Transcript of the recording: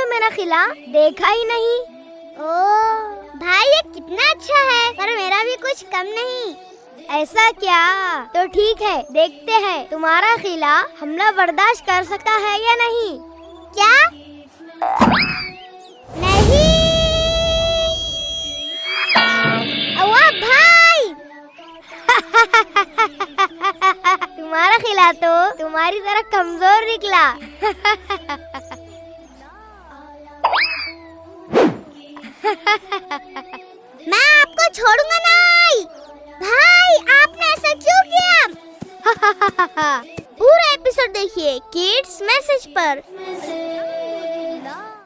मेरा खिला? देखा ही नहीं। ओह भाई ये कितना अच्छा है, पर मेरा भी कुछ कम नहीं। ऐसा क्या? तो ठीक है, देखते हैं तुम्हारा खिला हमला बर्दाश्त कर सकता है या नहीं। क्या? नहीं। वाह भाई तुम्हारा खिला तो तुम्हारी तरह कमजोर निकला। मैं आपको छोड़ूंगा नहीं। भाई आपने ऐसा क्यों किया? पूरा एपिसोड देखिए किड्स मैसेज पर।